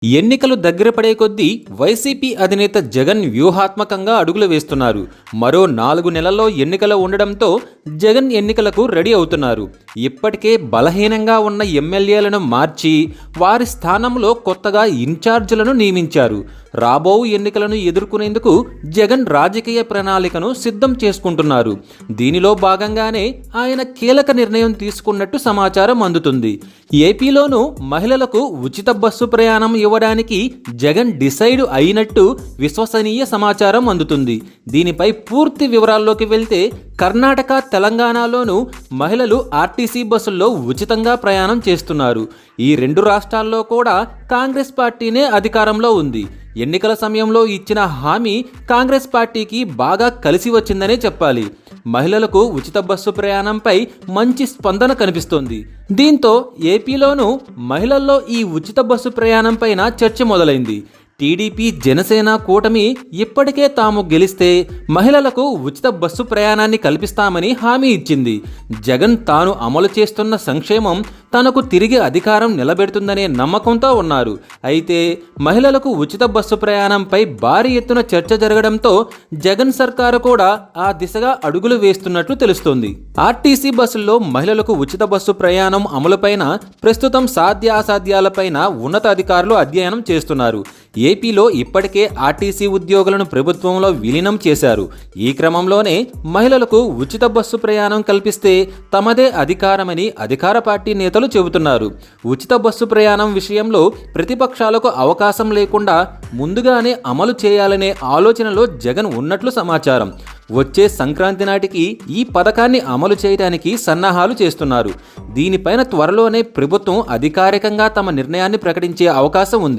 ఎన్నికలు దగ్గర పడే కొద్దీ వైసీపీ అధినేత జగన్ వ్యూహాత్మకంగా అడుగులు వేస్తున్నారు. మరో 4 నెలల్లో ఎన్నికలు ఉండడంతో జగన్ ఎన్నికలకు రెడీ అవుతున్నారు. ఇప్పటికే బలహీనంగా ఉన్న ఎమ్మెల్యేలను మార్చి వారి స్థానంలో కొత్తగా ఇన్ఛార్జీలను నియమించారు. రాబో ఎన్నికలను ఎదుర్కొనేందుకు జగన్ రాజకీయ ప్రణాళికను సిద్ధం చేసుకుంటున్నారు. దీనిలో భాగంగానే ఆయన కీలక నిర్ణయం తీసుకున్నట్టు సమాచారం అందుతుంది. ఏపీలోనూ మహిళలకు ఉచిత బస్సు ప్రయాణం ఇవ్వడానికి జగన్ డిసైడ్ అయినట్టు విశ్వసనీయ సమాచారం అందుతుంది. దీనిపై పూర్తి వివరాల్లోకి వెళ్తే కర్ణాటక, తెలంగాణలోనూ మహిళలు ఆర్టీసీ బస్సుల్లో ఉచితంగా ప్రయాణం చేస్తున్నారు. ఈ 2 రాష్ట్రాల్లో కూడా కాంగ్రెస్ పార్టీనే అధికారంలో ఉంది. ఎన్నికల సమయంలో ఇచ్చిన హామీ కాంగ్రెస్ పార్టీకి బాగా కలిసి వచ్చిందనే చెప్పాలి. మహిళలకు ఉచిత బస్సు ప్రయాణంపై మంచి స్పందన కనిపిస్తోంది. దీంతో ఏపీలోనూ మహిళల్లో ఈ ఉచిత బస్సు ప్రయాణంపైన చర్చ మొదలైంది. టీడీపీ, జనసేన కూటమి ఇప్పటికే తాము గెలిస్తే మహిళలకు ఉచిత బస్సు ప్రయాణాన్ని కల్పిస్తామని హామీ ఇచ్చింది. జగన్ తాను అమలు చేస్తున్న సంక్షేమం తనకు తిరిగి అధికారం నిలబెడుతుందనే నమ్మకంతో ఉన్నారు. అయితే మహిళలకు ఉచిత బస్సు ప్రయాణంపై భారీ ఎత్తున చర్చ జరగడంతో జగన్ సర్కారు కూడా ఆ దిశగా అడుగులు వేస్తున్నట్లు తెలుస్తోంది. ఆర్టీసీ బస్సుల్లో మహిళలకు ఉచిత బస్సు ప్రయాణం అమలుపైన ప్రస్తుతం సాధ్యాసాధ్యాలపైన ఉన్నతాధికారులు అధ్యయనం చేస్తున్నారు. ఏపీలో ఇప్పటికే ఆర్టీసీ ఉద్యోగులను ప్రభుత్వంలో విలీనం చేశారు. ఈ క్రమంలోనే మహిళలకు ఉచిత బస్సు ప్రయాణం కల్పిస్తే తమదే అధికారమని అధికార పార్టీ నేతలు చెబుతున్నారు. ఉచిత బస్సు ప్రయాణం విషయంలో ప్రతిపక్షాలకు అవకాశం లేకుండా ముందుగానే అమలు చేయాలనే ఆలోచనలో జగన్ ఉన్నట్లు సమాచారం. వచ్చే సంక్రాంతి నాటికి ఈ పథకాన్ని అమలు చేయడానికి సన్నాహాలు చేస్తున్నారు. దీనిపైన త్వరలోనే ప్రభుత్వం అధికారికంగా తమ నిర్ణయాన్ని ప్రకటించే అవకాశం ఉంది.